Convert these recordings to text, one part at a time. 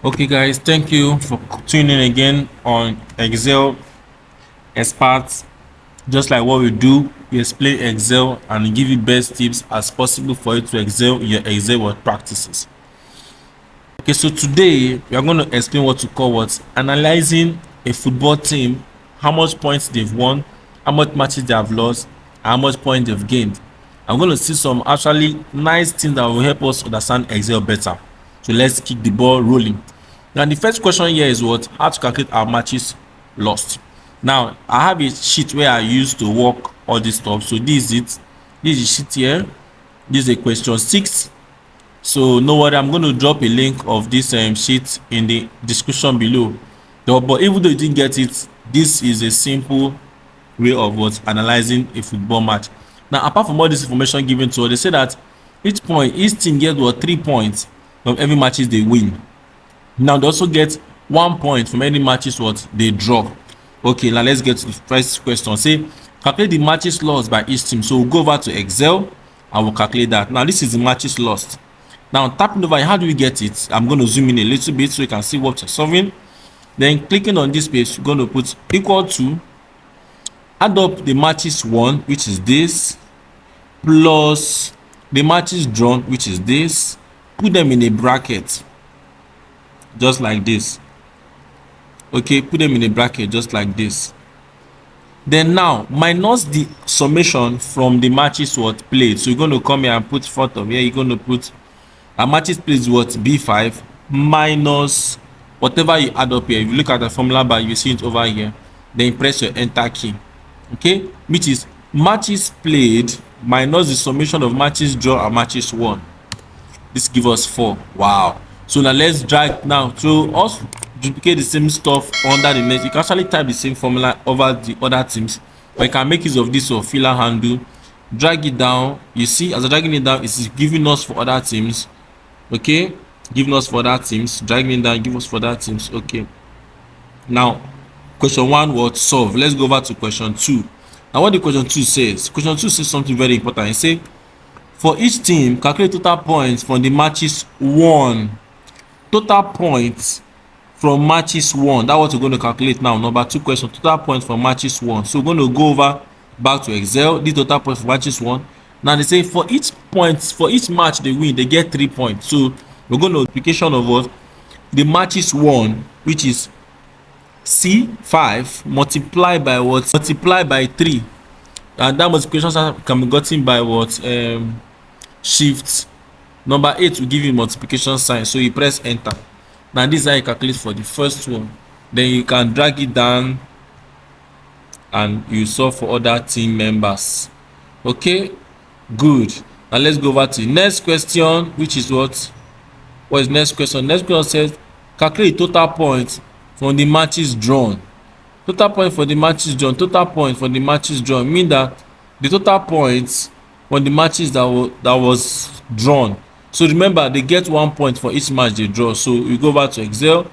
Okay, guys, thank you for tuning in again on Excel Experts. Just like what we do, we explain Excel and give you best tips as possible for you to excel in your Excel work practices. Okay, so today we are going to explain what to call what analyzing a football team, how much points they've won, how much matches they have lost, and how much points they've gained. I'm going to see some actually nice things that will help us understand Excel better. So let's kick the ball rolling. Now the first question here is what? How to calculate our matches lost. Now I have a sheet where I use to work all this stuff. So this is it. This is the sheet here. This is a question 6. So no worry, I'm going to drop a link of this sheet in the description below. But even though you didn't get it, this is a simple way of what analyzing a football match. Now apart from all this information given to us, they say that each team gets what 3 points from every matches they win. Now they also get 1 point from any matches what they draw. Okay, now let's get to the first question. Say calculate the matches lost by each team. So we'll go over to Excel and we'll calculate that. Now this is the matches lost. Now tapping over, how do we get it? I'm going to zoom in a little bit so you can see what you're solving. Then clicking on this page, you're going to put equal to, add up the matches won, which is this, plus the matches drawn, which is this, put them in a bracket just like this. Okay, put them in a bracket just like this. Then now minus the summation from the matches what played. So you're going to come here and put front of here, you're going to put a matches played is what B5 minus whatever you add up here. If you look at the formula bar, you see it over here. Then press your enter key. Okay, which is matches played minus the summation of matches drawn and matches won. This gives us 4. Wow. So now let's drag now to us duplicate the same stuff under the next. You can actually type the same formula over the other teams, but you can make use of this or filler handle, drag it down. You see, as I'm dragging it down, it's giving us for other teams. Okay, giving us for other teams, dragging it down, give us for other teams. Okay, now question 1 was solve. Let's go over to question 2. Now what the question 2 says, question 2 says something very important. It say for each team calculate total points from the matches won. Total points from matches won. That's what we're going to calculate now. Number 2 question, total points from matches won. So we're going to go over back to Excel, the total points for matches won. Now they say for each match they win, they get 3 points. So we're going to multiplication of what? The matches won, which is C5 multiplied by what? Multiplied by 3. And that multiplication can be gotten by what? Shift. Number 8 will give you multiplication sign. So you press enter. Now this is how you calculate for the first one. Then you can drag it down and you solve for other team members. Okay, good. Now let's go over to the next question, which is what is next question? Next question says calculate total points from the matches drawn. Total point for the matches drawn. Total point for the matches drawn mean that the total points from the matches that was drawn. So remember, they get 1 point for each match they draw. So we go back to Excel.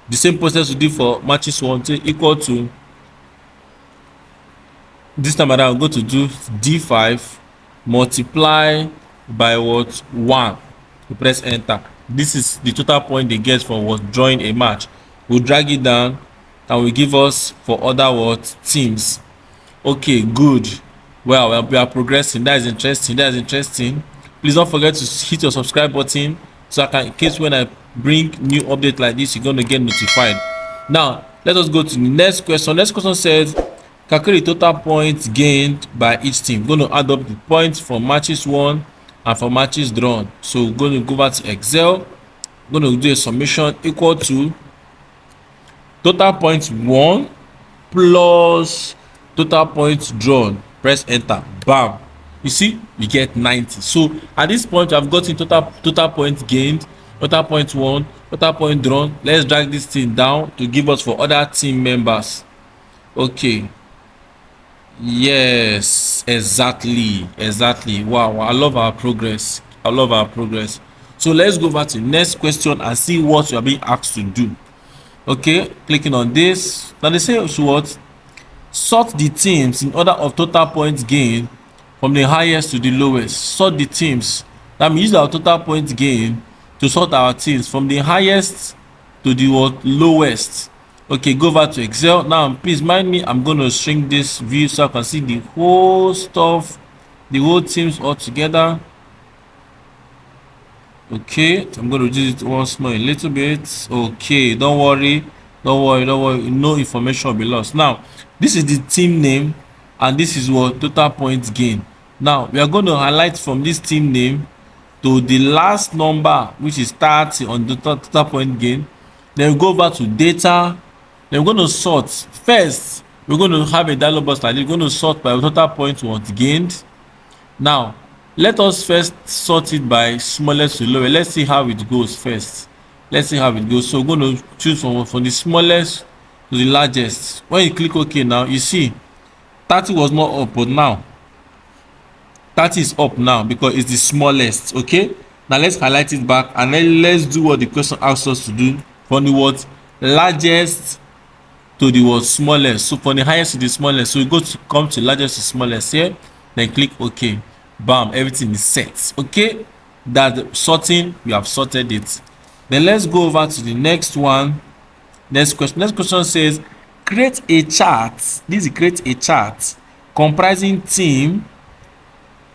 The same process we do for matches won, equal to, this time around I'm going to do D5 multiply by what? 1. We press enter. This is the total point they get for what? Drawing a match. We'll drag it down and will give us for other what? Teams. Okay, good. Well, we are progressing. That is interesting. Please don't forget to hit your subscribe button so in case when I bring new update like this, you're going to get notified. Now let us go to the next question. Next question says calculate total points gained by each team. We're going to add up the points from matches won and from matches drawn. So we're going to go back to Excel. We're going to do a summation equal to total points won plus total points drawn. Press enter. Bam. You see, we get 90. So at this point, I've gotten total points gained, total points won, total point drawn. Let's drag this thing down to give us for other team members. Okay. Yes, exactly. Wow, I love our progress. So let's go back to the next question and see what you are being asked to do. Okay, clicking on this. Now they say what? Sort the teams in order of total points gained from the highest to the lowest. Sort the teams. That means use our total points gain to sort our teams from the highest to the what lowest. Okay, go over to Excel. Now please mind me, I'm going to shrink this view so I can see the whole stuff, the whole teams all together. Okay, so I'm going to reduce it once more a little bit. Okay, don't worry, no information will be lost. Now this is the team name and this is what total points gain. Now we are going to highlight from this team name to the last number, which is 30 on the total point gain. Then we go over to data. Then we're going to sort. First we're going to have a dialog box like this. We're going to sort by total points what gained. Now let us first sort it by smallest to lowest. Let's see how it goes first. Let's see how it goes. So we're going to choose from the smallest to the largest. When you click OK, now you see 30 was not up, but now 30 is up now because it's the smallest. Okay, now let's highlight it back and then let's do what the question asks us to do from the what largest to the what smallest. So from the highest to the smallest, so we go to come to largest to smallest here, then click OK. Bam, everything is set. Okay, that sorting, we have sorted it. Then let's go over to the next one. Next question says create a chart. This is create a chart comprising team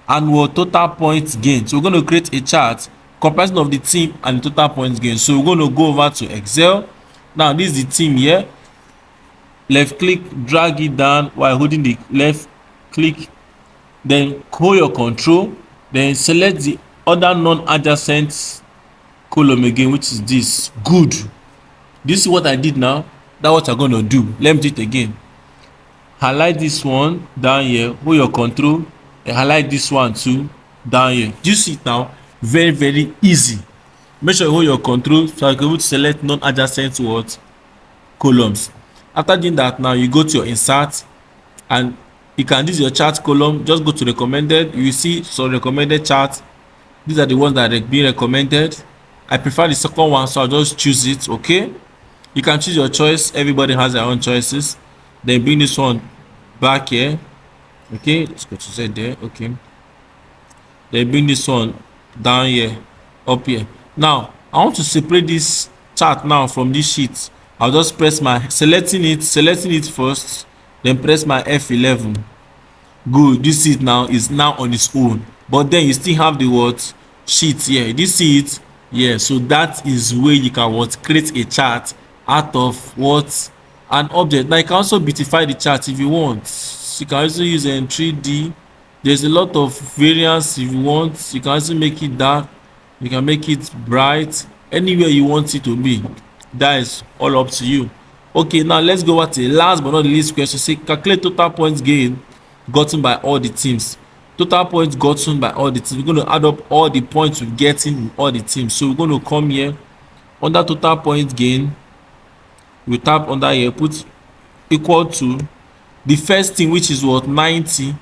and what total points gain. So we're going to create a chart comprising of the team and the total points gain. So we're going to go over to Excel. Now this is the team here. Left click, drag it down while holding the left click, then hold your control, then select the other non-adjacent column again, which is this. Good. This is what I did now. That's what I'm going to do. Let me do it again. Highlight this one down here, hold your control, and highlight this one too down here. Do you see it now? Very easy. Make sure you hold your control so you can able to select non-adjacent what columns. After doing that, now you go to your insert and you can use your chart column. Just go to recommended. You will see some recommended charts. These are the ones that are being recommended. I prefer the second one, so I'll just choose it. Okay, you can choose your choice. Everybody has their own choices. Then bring this one back here. Okay, let's go to Z there. Okay, then bring this one down here, up here. Now I want to separate this chart now from this sheet. I'll just press my selecting it first, then press my F11. Good. This sheet now is now on its own, but then you still have the what sheet here. This see it, yeah. So that is where you can what create a chart out of what an object. Now you can also beautify the chart if you want. You can also use 3D. There's a lot of variants if you want. You can also make it dark, you can make it bright, anywhere you want it to be. That is all up to you. Okay, now let's go over to the last but not the least question. Say calculate total points gain gotten by all the teams. Total points gotten by all the teams. We're going to add up all the points we're getting in all the teams. So we're going to come here under total points gain. We tap under here, put equal to the first thing, which is what 90,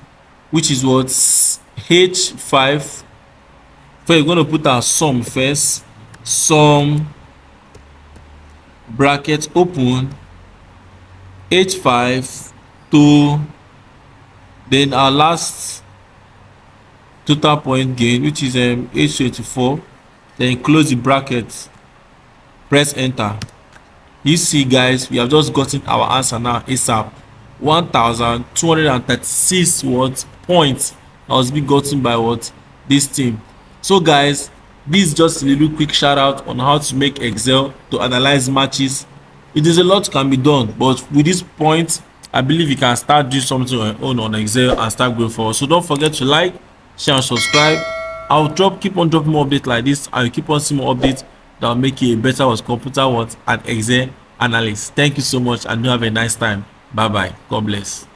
which is what H5. First we're going to put our sum first. Sum bracket open H5 to then our last total point gain, which is H24. Then close the bracket, press enter. You see guys, we have just gotten our answer now ASAP. 1236 what points that was being gotten by what this team. So guys, this is just a little quick shout out on how to make Excel to analyze matches. It is a lot can be done, but with this point I believe you can start doing something on your own on Excel and start going forward. So don't forget to like, share and subscribe. I'll keep on dropping more updates like this. I will keep on seeing more updates that will make you a better computer and Excel analyst. Thank you so much and you have a nice time. Bye bye. God bless.